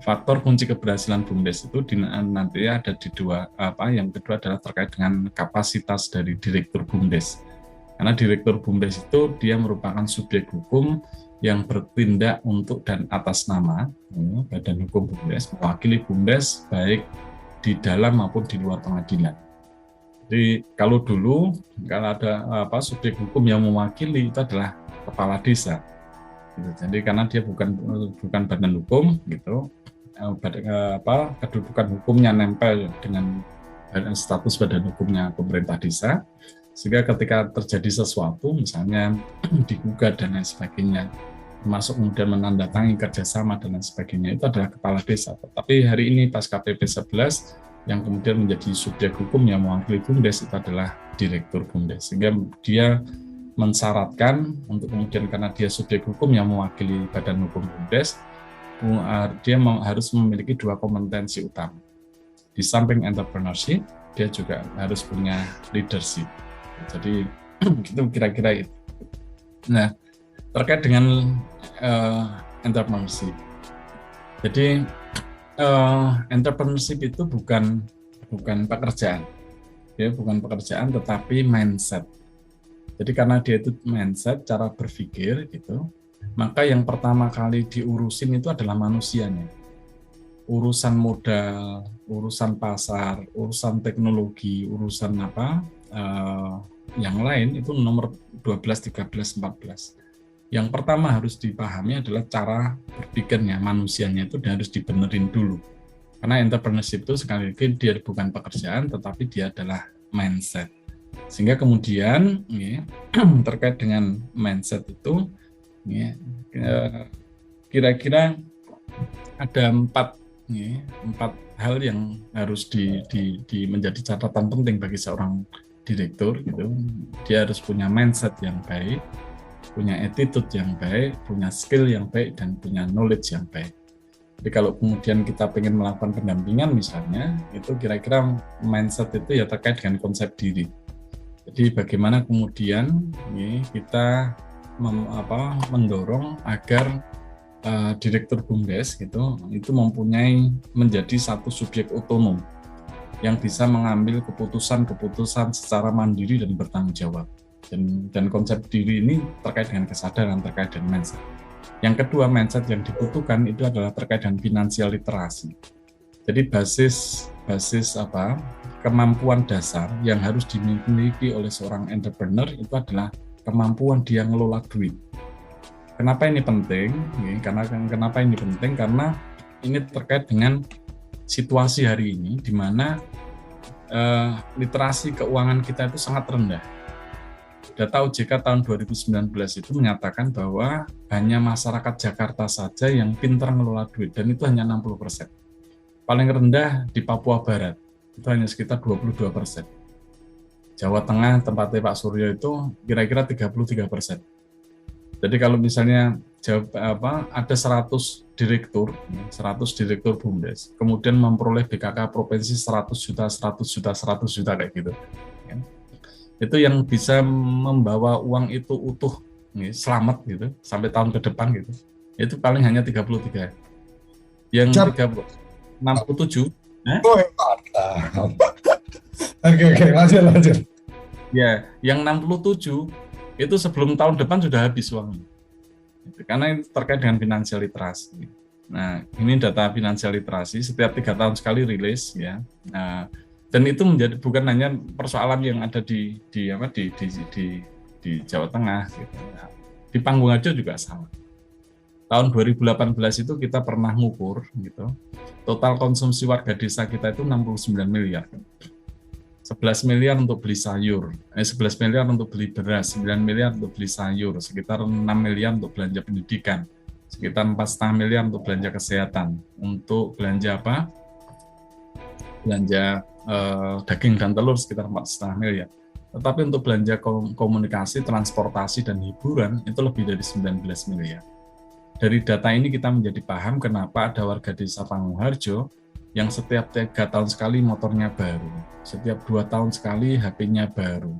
faktor kunci keberhasilan BUMDes itu nanti ada di dua, yang kedua adalah terkait dengan kapasitas dari direktur BUMDes. Karena direktur BUMDes itu dia merupakan subjek hukum yang bertindak untuk dan atas nama Badan Hukum BUMDes, mewakili BUMDes baik di dalam maupun di luar pengadilan. Jadi kalau dulu kalau ada subjek hukum yang mewakili itu adalah kepala desa. Gitu. Jadi karena dia bukan badan hukum gitu, kedudukan hukumnya nempel dengan status badan hukumnya pemerintah desa, sehingga ketika terjadi sesuatu misalnya digugat dan lain sebagainya, termasuk kemudian menandatangani kerjasama dan lain sebagainya, itu adalah kepala desa. Tapi hari ini pasca PP 11 yang kemudian menjadi subjek hukum yang mewakili BUMDes itu adalah direktur BUMDes, sehingga dia mensyaratkan untuk kemudian karena dia subjek hukum yang mewakili badan hukum BUMDes, dia harus memiliki dua kompetensi utama. Di samping entrepreneurship, dia juga harus punya leadership. Jadi itu kira-kira itu. Nah, terkait dengan entrepreneurship. Jadi entrepreneurship itu bukan pekerjaan, ya, bukan pekerjaan, tetapi mindset. Jadi karena dia itu mindset, cara berpikir gitu, maka yang pertama kali diurusin itu adalah manusianya. Urusan modal, urusan pasar, urusan teknologi, urusan yang lain itu nomor 12, 13, 14. Yang pertama harus dipahami adalah cara berpikirnya, manusianya itu harus dibenerin dulu. Karena entrepreneurship itu sekali lagi dia bukan pekerjaan, tetapi dia adalah mindset. Sehingga kemudian terkait dengan mindset itu, kira-kira ada empat hal yang harus menjadi catatan penting bagi seorang direktur. Gitu. Dia harus punya mindset yang baik, punya attitude yang baik, punya skill yang baik, dan punya knowledge yang baik. Jadi kalau kemudian kita ingin melakukan pendampingan misalnya, itu kira-kira mindset itu ya terkait dengan konsep diri. Jadi bagaimana kemudian kita mendorong agar direktur BUMDes itu mempunyai menjadi satu subjek otonom yang bisa mengambil keputusan secara mandiri dan bertanggung jawab. Dan konsep diri ini terkait dengan kesadaran, terkait dengan mindset. Yang kedua, mindset yang dibutuhkan itu adalah terkait dengan financial literasi. Jadi basis kemampuan dasar yang harus dimiliki oleh seorang entrepreneur itu adalah kemampuan dia ngelola duit. Kenapa ini penting? Kenapa ini penting? Karena ini terkait dengan situasi hari ini di mana literasi keuangan kita itu sangat rendah. Data OJK tahun 2019 itu menyatakan bahwa hanya masyarakat Jakarta saja yang pintar ngelola duit, dan itu hanya 60%. Paling rendah di Papua Barat, itu hanya sekitar 22%. Jawa Tengah, tempatnya Pak Suryo itu kira-kira 33%. Jadi kalau misalnya ada 100 direktur BUMDes, kemudian memperoleh BKK provinsi 100 juta kayak gitu. Itu yang bisa membawa uang itu utuh selamat gitu sampai tahun ke depan gitu, itu paling hanya 33. Yang 67 Oke, lanjut. Ya, yang 67 itu sebelum tahun depan sudah habis uangnya. Karena ini terkait dengan financial literasi. Nah, ini data financial literasi setiap 3 tahun sekali rilis ya. Nah, dan itu menjadi bukan hanya persoalan yang ada di Jawa Tengah gitu. Di Panggung-Harjo juga sama. Tahun 2018 itu kita pernah ngukur gitu. Total konsumsi warga desa kita itu 69 miliar. 11 miliar untuk beli sayur, 11 miliar untuk beli beras, 9 miliar untuk beli sayur, sekitar 6 miliar untuk belanja pendidikan, sekitar 4,5 miliar untuk belanja kesehatan, untuk belanja belanja daging dan telur sekitar 4,5 miliar. Tetapi untuk belanja komunikasi, transportasi, dan hiburan itu lebih dari 19 miliar. Dari data ini kita menjadi paham kenapa ada warga desa Panggung-Harjo yang setiap 3 tahun sekali motornya baru, setiap 2 tahun sekali HP-nya baru,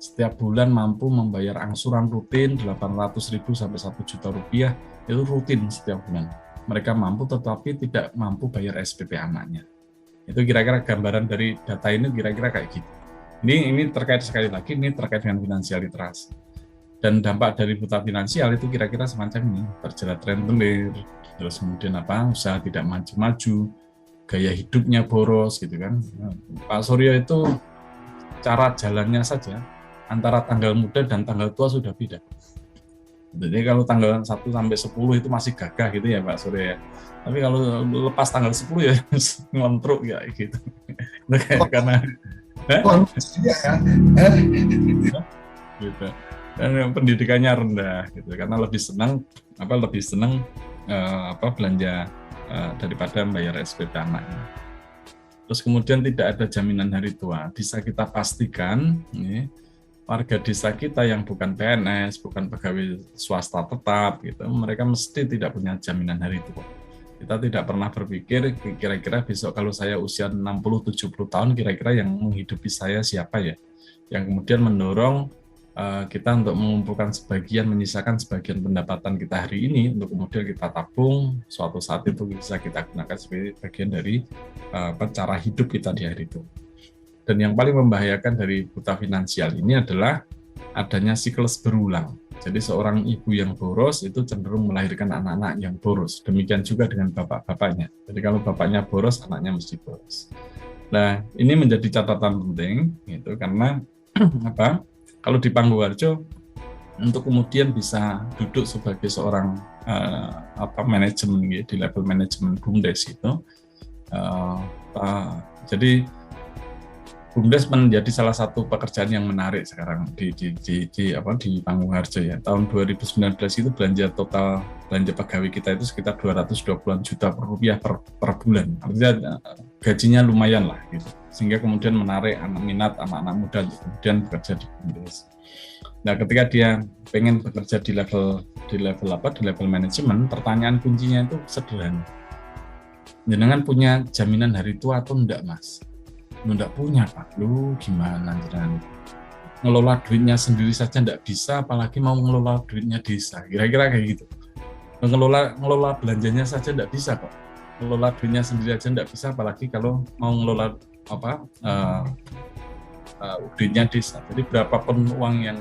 setiap bulan mampu membayar angsuran rutin 800.000 sampai 1 juta rupiah, itu rutin setiap bulan. mereka mampu tetapi tidak mampu bayar SPP anaknya. Itu kira-kira gambaran dari data ini kira-kira kayak gitu. Ini terkait sekali lagi, ini terkait dengan finansial literasi. Dan dampak dari buta finansial itu kira-kira semacam ini, terjerat rentenir, terus kemudian usaha tidak maju-maju, gaya hidupnya boros gitu kan. Pak Suryo itu cara jalannya saja antara tanggal muda dan tanggal tua sudah beda. Jadi kalau tanggal 1 sampai 10 itu masih gagah gitu ya Pak Suryo ya. Tapi kalau lepas tanggal 10 ya ngontruk ya gitu. Karena gitu. Dan pendidikannya rendah gitu karena lebih senang belanja daripada membayar SPP anaknya. Terus kemudian tidak ada jaminan hari tua. Bisa kita pastikan warga desa kita yang bukan PNS, bukan pegawai swasta tetap gitu, mereka mesti tidak punya jaminan hari tua. Kita tidak pernah berpikir kira-kira besok kalau saya usia 60-70 tahun kira-kira yang menghidupi saya siapa ya. Yang kemudian mendorong kita untuk mengumpulkan sebagian, menyisakan sebagian pendapatan kita hari ini untuk kemudian kita tabung, suatu saat itu bisa kita gunakan sebagai bagian dari cara hidup kita di hari itu. Dan yang paling membahayakan dari buta finansial ini adalah adanya siklus berulang. Jadi seorang ibu yang boros itu cenderung melahirkan anak-anak yang boros. Demikian juga dengan bapak-bapaknya. Jadi kalau bapaknya boros, anaknya mesti boros. Nah, ini menjadi catatan penting, gitu, karena kalau di Pangguwarjo untuk kemudian bisa duduk sebagai seorang manajemen di level manajemen BUMDes itu, jadi BUMDes menjadi salah satu pekerjaan yang menarik sekarang di Pangguwarjo ya. Tahun 2019 itu belanja pegawai kita itu sekitar 220-an juta rupiah per bulan. Artinya gajinya lumayan lah gitu. Sehingga kemudian menarik minat anak-anak muda untuk kemudian bekerja di BUMDes. Nah, ketika dia pengen bekerja di level manajemen, pertanyaan kuncinya itu sederhana. Jenengan punya jaminan hari tua atau enggak, Mas? Enggak punya, Pak. Lu gimana jenengan? Ngelola duitnya sendiri saja enggak bisa, apalagi mau ngelola duitnya desa. Kira-kira kayak gitu. Ngelola belanjanya saja enggak bisa kok. Ngelola duitnya sendiri aja enggak bisa, apalagi kalau mau ngelola duitnya desa. Jadi berapapun uang yang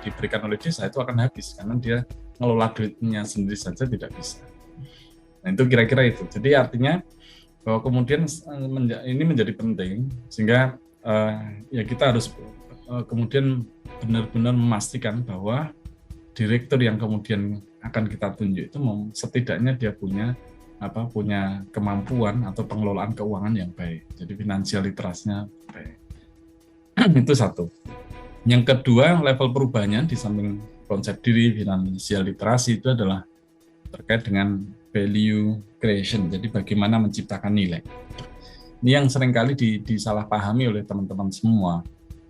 diberikan oleh desa itu akan habis karena dia ngelola duitnya sendiri saja tidak bisa. Nah, itu kira-kira itu. Jadi artinya bahwa kemudian ini menjadi penting sehingga ya kita harus kemudian benar-benar memastikan bahwa direktur yang kemudian akan kita tunjuk itu setidaknya dia punya kemampuan atau pengelolaan keuangan yang baik. Jadi finansial literasinya baik. Itu satu. Yang kedua, level perubahannya di samping konsep diri finansial literasi itu adalah terkait dengan value creation. Jadi bagaimana menciptakan nilai. Ini yang seringkali disalahpahami oleh teman-teman semua.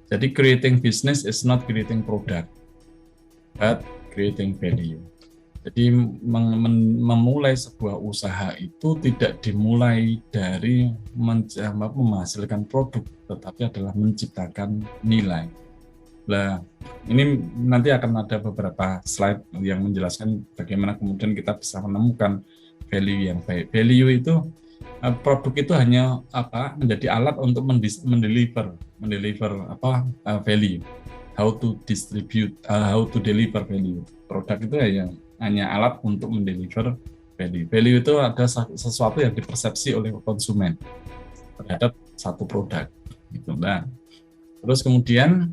Jadi creating business is not creating product, but creating value. Jadi memulai sebuah usaha itu tidak dimulai dari menghasilkan produk, tetapi adalah menciptakan nilai. Nah, ini nanti akan ada beberapa slide yang menjelaskan bagaimana kemudian kita bisa menemukan value yang baik. Value itu, produk itu hanya menjadi alat untuk mendeliver value. How to deliver value. Produk itu hanya alat untuk mendeliver value. Value itu ada sesuatu yang dipersepsi oleh konsumen terhadap satu produk. Gitu. Nah, terus kemudian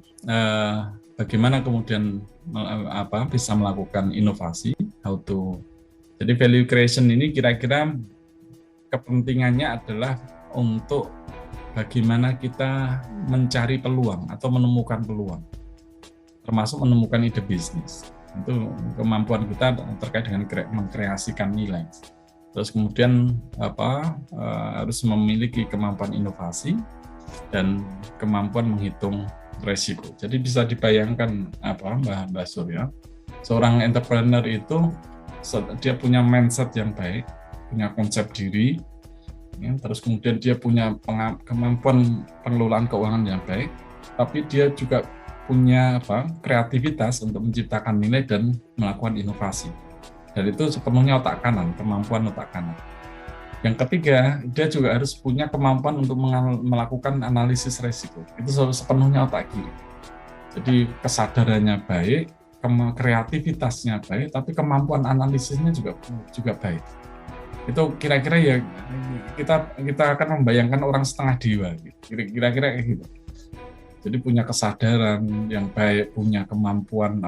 bagaimana kemudian bisa melakukan inovasi? Jadi value creation ini kira-kira kepentingannya adalah untuk bagaimana kita mencari peluang atau menemukan peluang, termasuk menemukan ide bisnis. Itu kemampuan kita terkait dengan mengkreasikan nilai. Terus kemudian harus memiliki kemampuan inovasi dan kemampuan menghitung resiko. Jadi bisa dibayangkan Mbak Surya, seorang entrepreneur itu dia punya mindset yang baik, punya konsep diri, ya, terus kemudian dia punya kemampuan pengelolaan keuangan yang baik, tapi dia juga punya kreativitas untuk menciptakan nilai dan melakukan inovasi. Dan itu sepenuhnya otak kanan, kemampuan otak kanan. Yang ketiga, dia juga harus punya kemampuan untuk melakukan analisis resiko. Itu sepenuhnya otak kiri. Jadi kesadarannya baik, kreativitasnya baik, tapi kemampuan analisisnya juga baik. Itu kira-kira ya kita akan membayangkan orang setengah dewa, kira-kira kayak gitu. Jadi punya kesadaran yang baik, punya kemampuan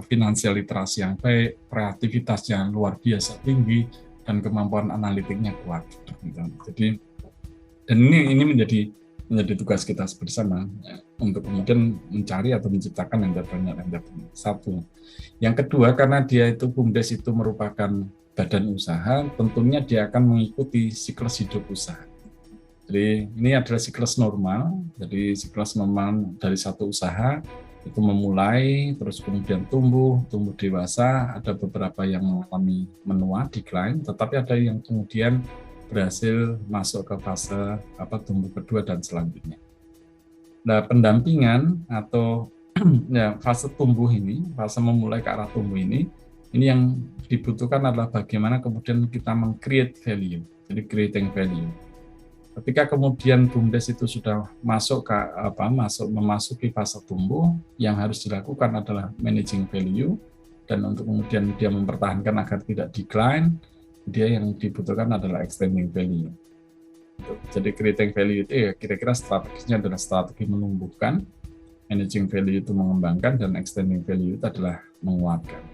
finansial literasi yang baik, kreativitas yang luar biasa tinggi, dan kemampuan analitiknya kuat. Jadi dan ini menjadi tugas kita bersama ya, untuk kemudian mencari atau menciptakan entrepreneur. Satu. Yang kedua, karena dia itu BUMDes itu merupakan badan usaha, tentunya dia akan mengikuti siklus hidup usaha. Jadi ini adalah siklus normal. Jadi siklus normal dari satu usaha itu memulai, terus kemudian tumbuh dewasa. Ada beberapa yang mengalami menua, decline, tetapi ada yang kemudian berhasil masuk ke fase tumbuh kedua dan selanjutnya. Nah, pendampingan atau ya, fase tumbuh ini, fase memulai ke arah tumbuh ini yang dibutuhkan adalah bagaimana kemudian kita meng-create value. Jadi creating value. Ketika kemudian BUMDes itu sudah memasuki fase tumbuh, yang harus dilakukan adalah managing value, dan untuk kemudian dia mempertahankan agar tidak decline, dia yang dibutuhkan adalah extending value. Jadi creating value itu ya kira-kira strateginya adalah strategi menumbuhkan, managing value itu mengembangkan, dan extending value itu adalah menguatkan.